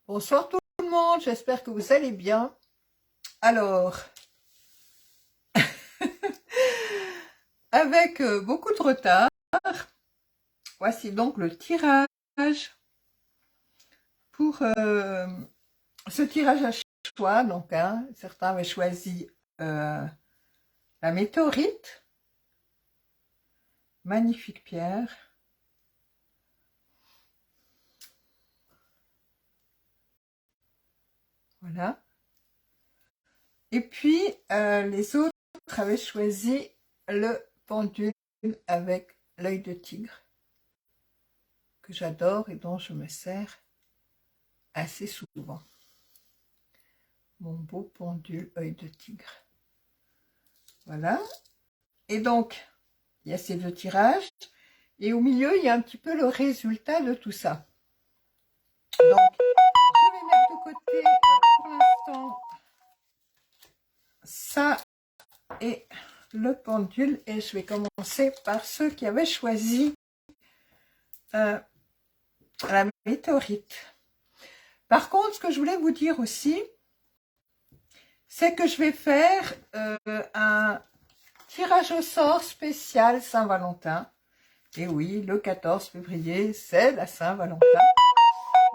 Bonsoir tout le monde, j'espère que vous allez bien. Alors, avec beaucoup de retard, voici donc le tirage pour ce tirage à choix. Donc, certains avaient choisi la météorite, magnifique pierre. Voilà. Et puis, les autres avaient choisi le pendule avec l'œil de tigre, que j'adore et dont je me sers assez souvent. Mon beau pendule œil de tigre. Voilà. Et donc, il y a ces deux tirages. Et au milieu, il y a un petit peu le résultat de tout ça. Donc, je vais mettre de côté pour l'instant ça et le pendule. Et je vais commencer par ceux qui avaient choisi la météorite. Par contre, ce que je voulais vous dire aussi, c'est que je vais faire un tirage au sort spécial Saint-Valentin. Et oui, le 14 février, c'est la Saint-Valentin.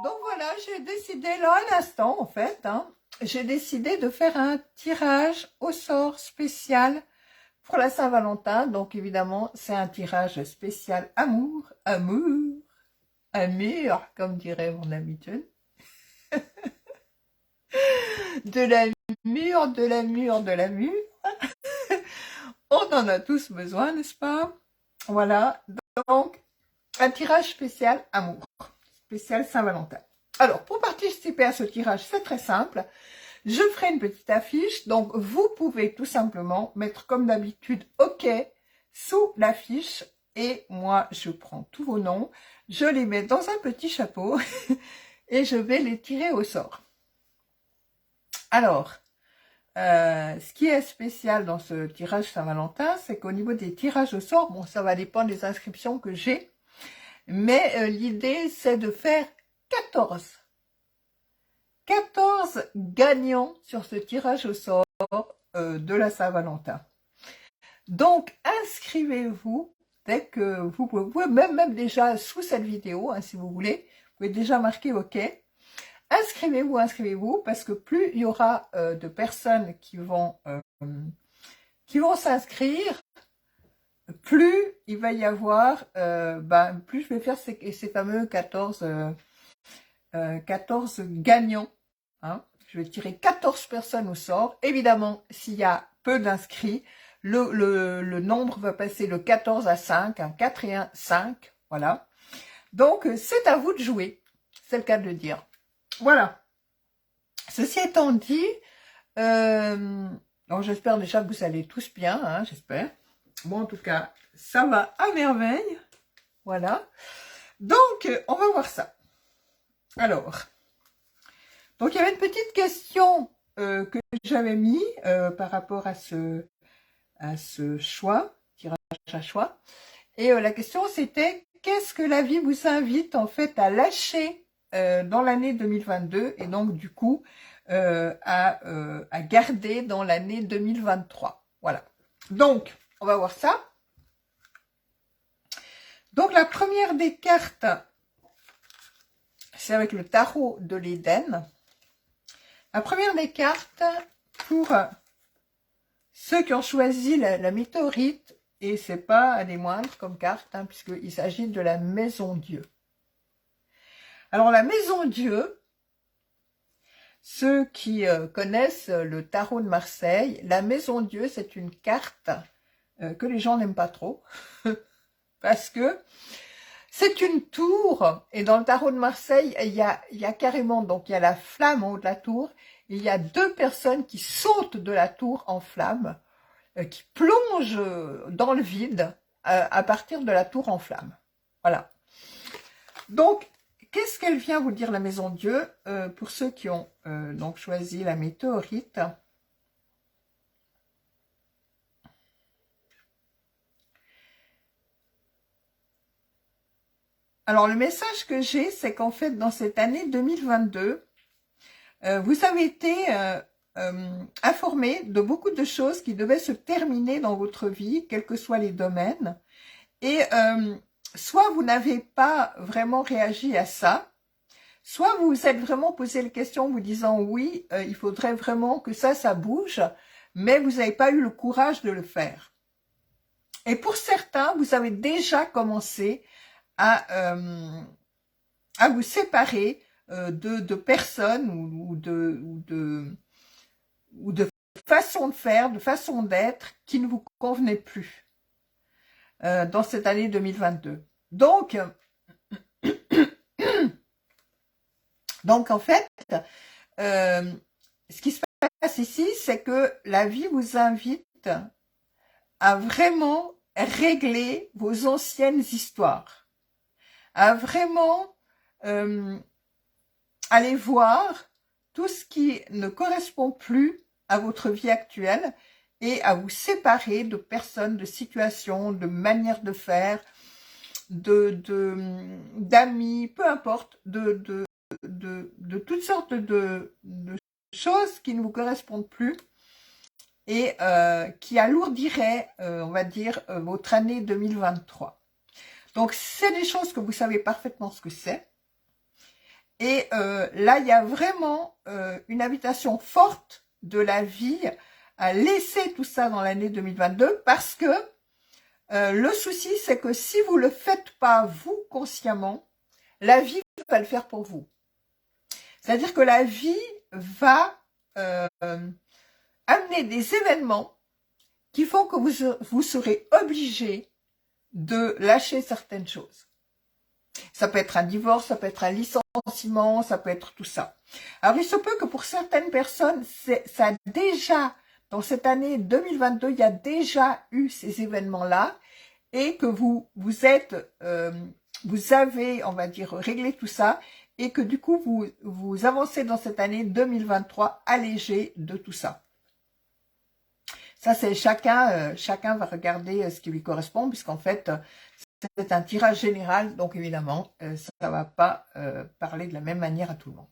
Donc voilà, j'ai décidé là à l'instant, en fait, j'ai décidé de faire un tirage au sort spécial pour la Saint-Valentin. Donc évidemment, c'est un tirage spécial amour, comme dirait mon ami John. De la mûre. On en a tous besoin, n'est-ce pas? Voilà, donc un tirage spécial amour, spécial Saint-Valentin. Alors, pour participer à ce tirage, c'est très simple. Je ferai une petite affiche, donc vous pouvez tout simplement mettre comme d'habitude OK sous l'affiche et moi je prends tous vos noms, je les mets dans un petit chapeau et je vais les tirer au sort. Alors, ce qui est spécial dans ce tirage Saint-Valentin, c'est qu'au niveau des tirages au sort, bon ça va dépendre des inscriptions que j'ai, mais l'idée c'est de faire 14 gagnants sur ce tirage au sort de la Saint-Valentin. Donc, inscrivez-vous dès que vous pouvez, même déjà sous cette vidéo, si vous voulez, vous pouvez déjà marquer OK. Inscrivez-vous, parce que plus il y aura de personnes qui vont s'inscrire, plus il va y avoir, plus je vais faire ces fameux 14 gagnants. Je vais tirer 14 personnes au sort. Évidemment, s'il y a peu d'inscrits, le nombre va passer de 14 à 5, 4 et 1, 5, voilà. Donc, c'est à vous de jouer, c'est le cas de le dire. Voilà. Ceci étant dit, j'espère déjà que vous allez tous bien, j'espère. Bon, en tout cas, ça va à merveille. Voilà. Donc, on va voir ça. Alors, donc il y avait une petite question que j'avais mis par rapport à ce choix, tirage à choix. Et la question c'était, qu'est-ce que la vie vous invite en fait à lâcher dans l'année 2022 et donc du coup à garder dans l'année 2023. Voilà. Donc, on va voir ça. Donc la première des cartes, c'est avec le tarot de l'Éden. La première des cartes pour ceux qui ont choisi la météorite, et c'est pas des moindres comme carte, puisqu'il s'agit de la Maison Dieu. Alors la Maison Dieu, ceux qui connaissent le tarot de Marseille, la Maison Dieu, c'est une carte que les gens n'aiment pas trop, parce que c'est une tour, et dans le tarot de Marseille, il y a carrément, donc il y a la flamme en haut de la tour, il y a deux personnes qui sautent de la tour en flamme, qui plongent dans le vide à partir de la tour en flamme. Voilà. Donc, qu'est-ce qu'elle vient vous dire, la Maison Dieu, pour ceux qui ont donc choisi la météorite? Alors, le message que j'ai, c'est qu'en fait, dans cette année 2022, Vous avez été informé de beaucoup de choses qui devaient se terminer dans votre vie, quels que soient les domaines. Et soit vous n'avez pas vraiment réagi à ça, soit vous vous êtes vraiment posé les questions en vous disant oui, il faudrait vraiment que ça bouge, mais vous n'avez pas eu le courage de le faire. Et pour certains, vous avez déjà commencé à vous séparer de personnes ou de façon de faire, de façon d'être qui ne vous convenaient plus dans cette année 2022. Donc en fait, ce qui se passe ici, c'est que la vie vous invite à vraiment régler vos anciennes histoires, à vraiment aller voir tout ce qui ne correspond plus à votre vie actuelle et à vous séparer de personnes, de situations, de manières de faire, d'amis, peu importe, de toutes sortes de choses qui ne vous correspondent plus et qui alourdiraient, on va dire, votre année 2023. Donc, c'est des choses que vous savez parfaitement ce que c'est. Et là, il y a vraiment une invitation forte de la vie à laisser tout ça dans l'année 2022 parce que le souci, c'est que si vous ne le faites pas, vous, consciemment, la vie va le faire pour vous. C'est-à-dire que la vie va amener des événements qui font que vous serez obligé de lâcher certaines choses. Ça peut être un divorce, ça peut être un licenciement, ça peut être tout ça. Alors, il se peut que pour certaines personnes, ça a déjà, dans cette année 2022, il y a déjà eu ces événements-là et que vous avez, on va dire, réglé tout ça et que du coup, vous avancez dans cette année 2023 allégé de tout ça. Ça, c'est chacun va regarder ce qui lui correspond puisqu'en fait, c'est un tirage général, donc évidemment, ça ne va pas parler de la même manière à tout le monde.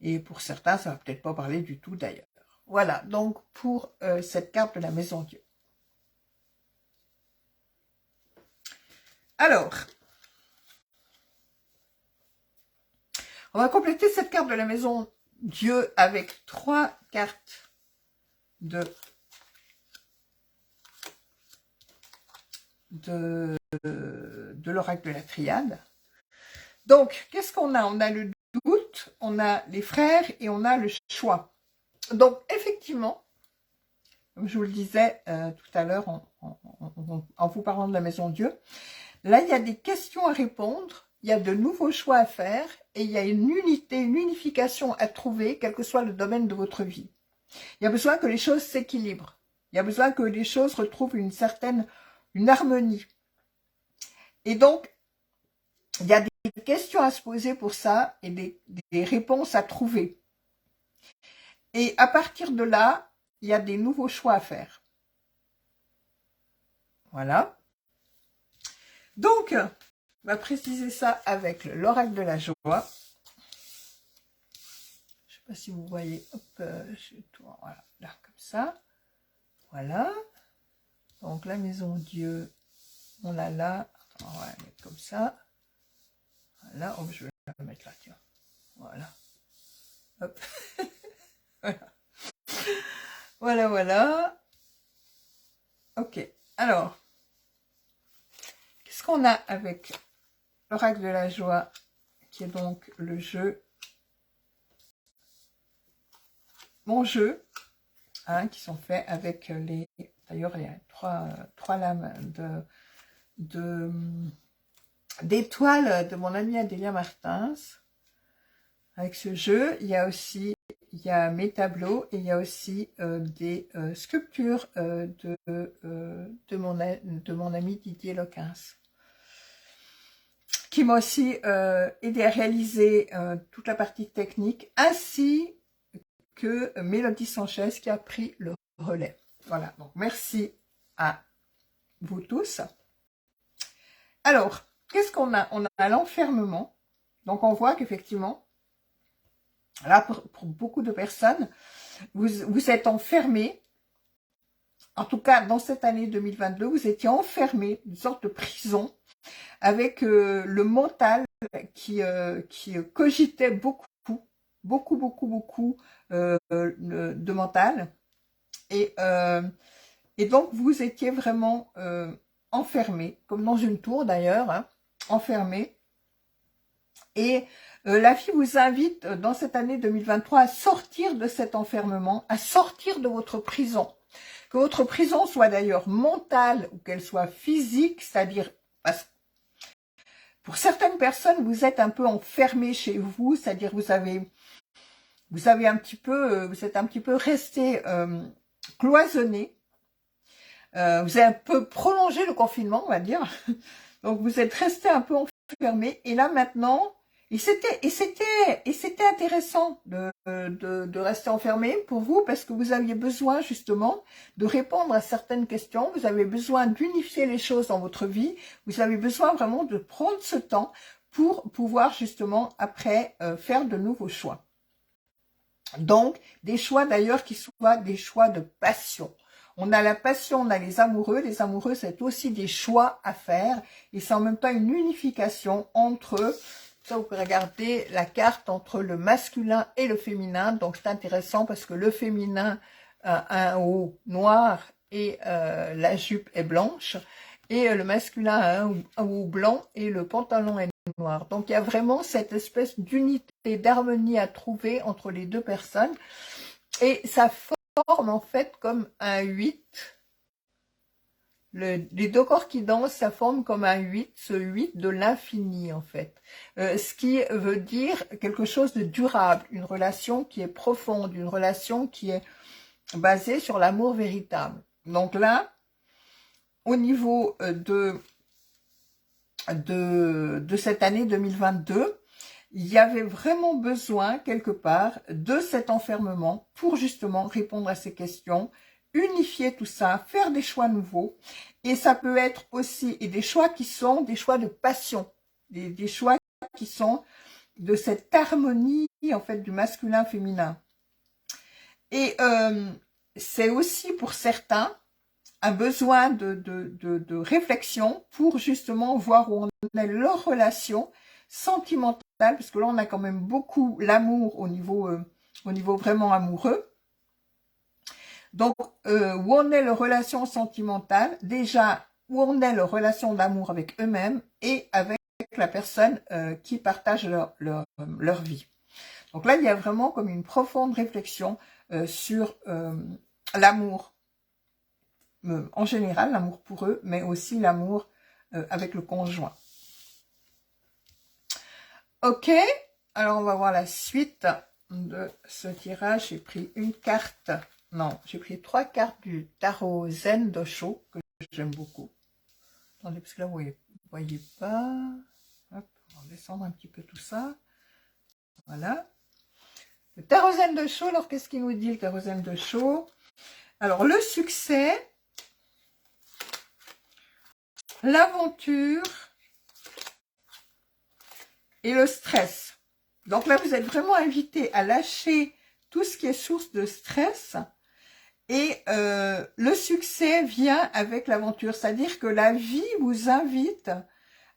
Et pour certains, ça ne va peut-être pas parler du tout d'ailleurs. Voilà, donc pour cette carte de la Maison Dieu. Alors, on va compléter cette carte de la Maison Dieu avec 3 cartes de l'oracle de la triade. Donc, qu'est-ce qu'on a? On a le doute, on a les frères et on a le choix. Donc, effectivement, comme je vous le disais tout à l'heure en vous parlant de la Maison Dieu, là, il y a des questions à répondre, il y a de nouveaux choix à faire et il y a une unité, une unification à trouver, quel que soit le domaine de votre vie. Il y a besoin que les choses s'équilibrent. Il y a besoin que les choses retrouvent une harmonie. Et donc, il y a des questions à se poser pour ça et des réponses à trouver. Et à partir de là, il y a des nouveaux choix à faire. Voilà. Donc, on va préciser ça avec l'oracle de la joie. Je ne sais pas si vous voyez. Hop, voilà, là, comme ça. Voilà. Donc, la Maison Dieu, on l'a là. On va la mettre comme ça. Voilà. Oh, je vais la mettre là, tiens. Voilà. Hop. Voilà. Voilà, voilà. Ok. Alors, qu'est-ce qu'on a avec l'oracle de la joie, qui est donc le jeu, mon jeu, hein, qui sont faits avec les... D'ailleurs, il y a trois lames d'étoiles de mon amie Adélia Martins. Avec ce jeu, il y a mes tableaux et il y a aussi des sculptures de mon ami Didier Loquins, qui m'a aussi aidé à réaliser toute la partie technique, ainsi que Mélodie Sanchez qui a pris le relais. Voilà, donc merci à vous tous. Alors, qu'est-ce qu'on a? On a l'enfermement. Donc on voit qu'effectivement, Là, pour beaucoup de personnes, vous êtes enfermés. En tout cas, dans cette année 2022, vous étiez enfermés, une sorte de prison, avec le mental qui cogitait beaucoup de mental. Et donc, vous étiez vraiment enfermés, comme dans une tour d'ailleurs, hein, enfermés. Et la vie vous invite dans cette année 2023 à sortir de cet enfermement, à sortir de votre prison. Que votre prison soit d'ailleurs mentale ou qu'elle soit physique, c'est-à-dire, pour certaines personnes, vous êtes un peu enfermé chez vous, c'est-à-dire vous êtes un petit peu resté cloisonné. Vous avez un peu prolongé le confinement, on va dire. Donc vous êtes resté un peu enfermé. Et là maintenant, et c'était intéressant de rester enfermé pour vous parce que vous aviez besoin justement de répondre à certaines questions. Vous avez besoin d'unifier les choses dans votre vie. Vous avez besoin vraiment de prendre ce temps pour pouvoir justement après faire de nouveaux choix. Donc des choix d'ailleurs qui soient des choix de passion. On a la passion, on a les amoureux. Les amoureux, c'est aussi des choix à faire. Et c'est en même temps une unification entre, ça vous pouvez regarder la carte entre le masculin et le féminin. Donc c'est intéressant parce que le féminin a un haut noir et la jupe est blanche. Et le masculin a un haut blanc et le pantalon est noir. Donc il y a vraiment cette espèce d'unité, d'harmonie à trouver entre les deux personnes. Et ça forme en fait comme un 8. Les deux corps qui dansent, ça forme comme un 8, ce 8 de l'infini en fait. Ce qui veut dire quelque chose de durable, une relation qui est profonde, une relation qui est basée sur l'amour véritable. Donc là, au niveau de cette année 2022, il y avait vraiment besoin, quelque part, de cet enfermement pour justement répondre à ces questions, unifier tout ça, faire des choix nouveaux. Et ça peut être aussi des choix qui sont des choix de passion, des choix qui sont de cette harmonie, en fait, du masculin-féminin. Et c'est aussi pour certains un besoin de réflexion pour justement voir où on est leur relation sentimentale, parce que là on a quand même beaucoup l'amour au niveau vraiment amoureux. Donc où on est leur relation sentimentale, déjà où on est leur relation d'amour avec eux-mêmes et avec la personne qui partage leur vie. Donc là il y a vraiment comme une profonde réflexion sur l'amour en général, l'amour pour eux, mais aussi l'amour avec le conjoint. Ok, alors on va voir la suite de ce tirage. J'ai pris une carte, non, j'ai pris 3 cartes du tarot Zen d'Osho, que j'aime beaucoup. Attendez, parce que là, vous voyez pas. Hop, on va descendre un petit peu tout ça. Voilà. Le tarot Zen d'Osho, alors qu'est-ce qu'il nous dit, le tarot Zen d'Osho? Alors, le succès, l'aventure et le stress. Donc là, vous êtes vraiment invité à lâcher tout ce qui est source de stress. Et le succès vient avec l'aventure. C'est-à-dire que la vie vous invite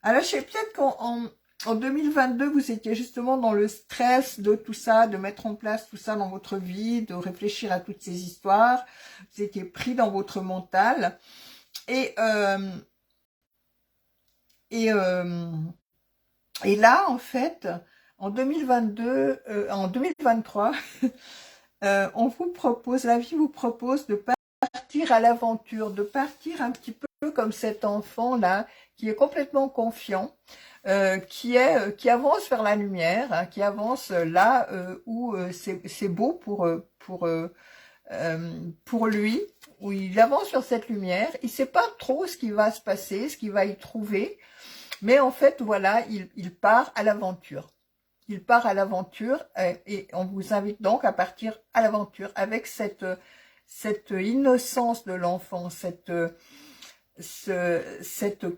à lâcher. Peut-être qu'en 2022, vous étiez justement dans le stress de tout ça, de mettre en place tout ça dans votre vie, de réfléchir à toutes ces histoires. Vous étiez pris dans votre mental. Et là, en fait, en 2022, en 2023, on vous propose, la vie vous propose de partir à l'aventure, de partir un petit peu comme cet enfant-là, qui est complètement confiant, qui avance vers la lumière, hein, qui avance là où c'est beau pour lui, où il avance sur cette lumière. Il ne sait pas trop ce qui va se passer, ce qu'il va y trouver, mais en fait, voilà, il part à l'aventure. Il part à l'aventure et on vous invite donc à partir à l'aventure avec cette innocence de l'enfant, cette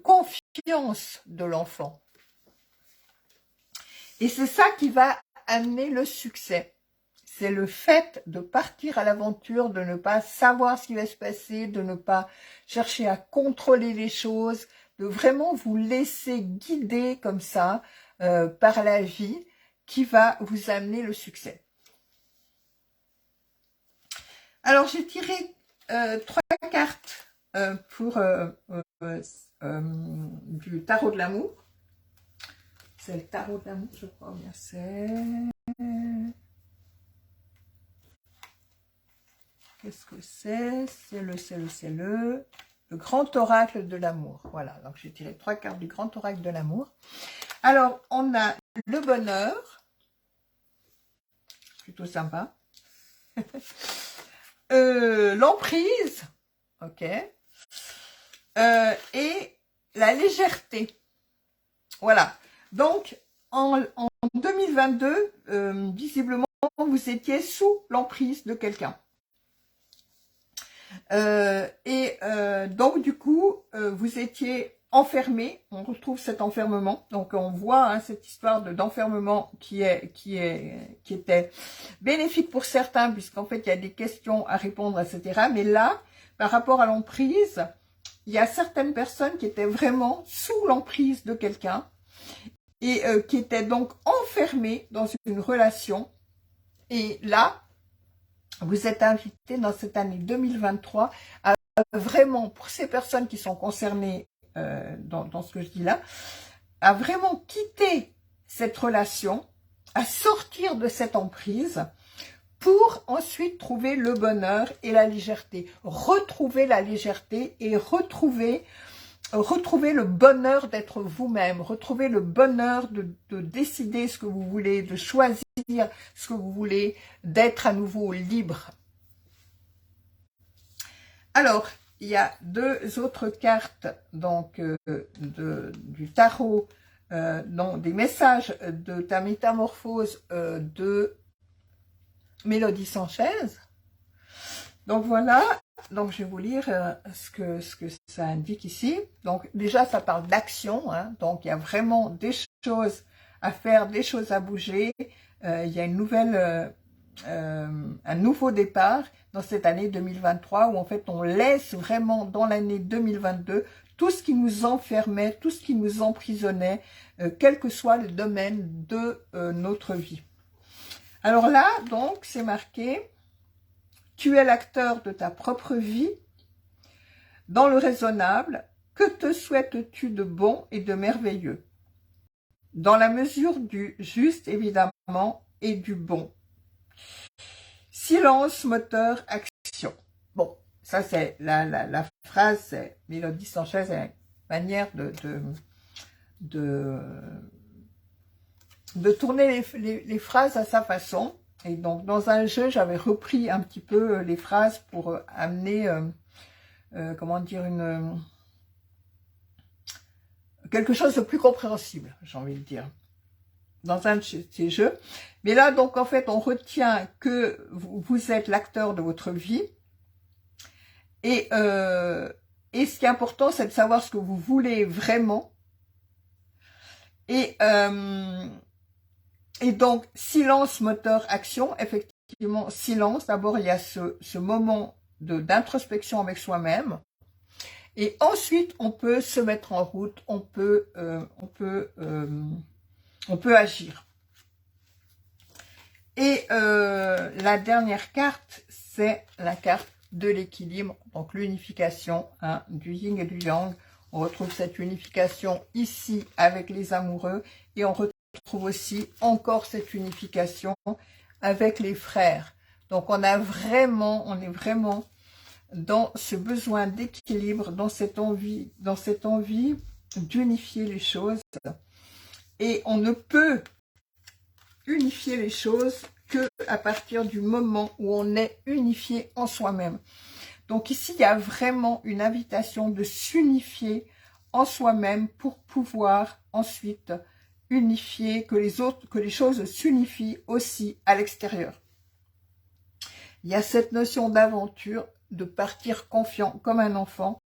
confiance de l'enfant. Et c'est ça qui va amener le succès. C'est le fait de partir à l'aventure, de ne pas savoir ce qui va se passer, de ne pas chercher à contrôler les choses, de vraiment vous laisser guider comme ça par la vie qui va vous amener le succès. Alors, j'ai tiré 3 cartes pour du tarot de l'amour. C'est le tarot de l'amour, je crois bien c'est... Qu'est-ce que c'est? C'est le grand oracle de l'amour. Voilà, donc j'ai tiré 3 cartes du grand oracle de l'amour. Alors, on a le bonheur, plutôt sympa. L'emprise, ok. Et la légèreté. Voilà. Donc, en 2022, visiblement, vous étiez sous l'emprise de quelqu'un. Donc du coup vous étiez enfermé, on retrouve cet enfermement, donc on voit cette histoire d'enfermement qui était bénéfique pour certains puisqu'en fait il y a des questions à répondre, etc. Mais là, par rapport à l'emprise, il y a certaines personnes qui étaient vraiment sous l'emprise de quelqu'un et qui étaient donc enfermées dans une relation. Et là, vous êtes invité dans cette année 2023 à vraiment, pour ces personnes qui sont concernées dans ce que je dis là, à vraiment quitter cette relation, à sortir de cette emprise pour ensuite trouver le bonheur et la légèreté. Retrouver la légèreté et retrouver le bonheur d'être vous-même, retrouver le bonheur de décider ce que vous voulez, de choisir ce que vous voulez, d'être à nouveau libre. Alors, il y a 2 autres cartes donc du tarot, des messages de ta métamorphose de Mélodie Sanchez. Donc voilà. Donc, je vais vous lire ce que ça indique ici. Donc, déjà, ça parle d'action. Donc, il y a vraiment des choses à faire, des choses à bouger. Il y a un nouveau départ dans cette année 2023 où, en fait, on laisse vraiment dans l'année 2022 tout ce qui nous enfermait, tout ce qui nous emprisonnait, quel que soit le domaine de notre vie. Alors là, donc, c'est marqué... Tu es l'acteur de ta propre vie, dans le raisonnable, que te souhaites-tu de bon et de merveilleux? Dans la mesure du juste, évidemment, et du bon. Silence, moteur, action. Bon, ça c'est la phrase, c'est Mélodie Sanchez, c'est une manière de tourner les phrases à sa façon. Et donc, dans un jeu, j'avais repris un petit peu les phrases pour amener, comment dire, quelque chose de plus compréhensible, j'ai envie de dire, dans un de ces jeux. Mais là, donc, en fait, on retient que vous êtes l'acteur de votre vie. Et ce qui est important, c'est de savoir ce que vous voulez vraiment. Et donc, silence, moteur, action. Effectivement, silence. D'abord, il y a ce moment d'introspection avec soi-même. Et ensuite, on peut se mettre en route. On peut agir. Et la dernière carte, c'est la carte de l'équilibre. Donc, l'unification du yin et du yang. On retrouve cette unification ici avec les amoureux. Et on retrouve aussi encore cette unification avec les frères. Donc on est vraiment dans ce besoin d'équilibre, dans cette envie d'unifier les choses. Et on ne peut unifier les choses que à partir du moment où on est unifié en soi-même. Donc ici, il y a vraiment une invitation de s'unifier en soi-même pour pouvoir ensuite unifier, que les choses s'unifient aussi à l'extérieur. Il y a cette notion d'aventure, de partir confiant comme un enfant,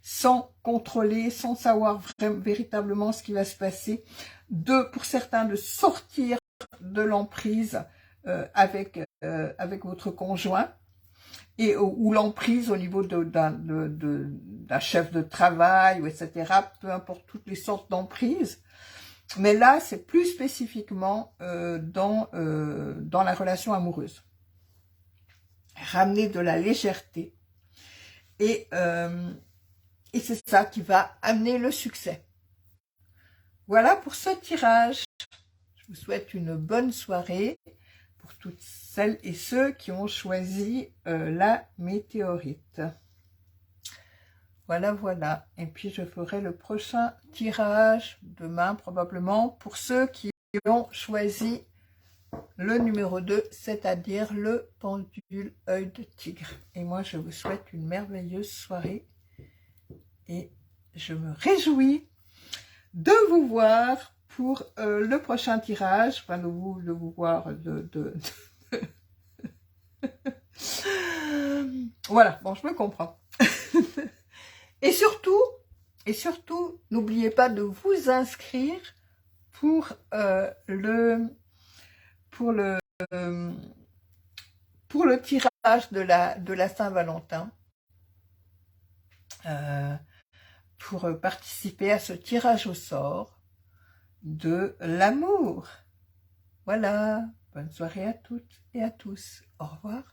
sans contrôler, sans savoir véritablement ce qui va se passer, pour certains de sortir de l'emprise avec votre conjoint, et ou l'emprise au niveau d'un chef de travail, ou etc., peu importe toutes les sortes d'emprise. Mais là, c'est plus spécifiquement dans la relation amoureuse. Ramener de la légèreté. Et c'est ça qui va amener le succès. Voilà pour ce tirage. Je vous souhaite une bonne soirée pour toutes celles et ceux qui ont choisi la météorite. Voilà, voilà. Et puis je ferai le prochain tirage demain probablement pour ceux qui ont choisi le numéro 2, c'est-à-dire le pendule œil de tigre. Et moi, je vous souhaite une merveilleuse soirée et je me réjouis de vous voir pour le prochain tirage, enfin de vous voir, voilà, bon, je me comprends. Et surtout, n'oubliez pas de vous inscrire pour le tirage de la Saint-Valentin, pour participer à ce tirage au sort de l'amour. Voilà, bonne soirée à toutes et à tous. Au revoir.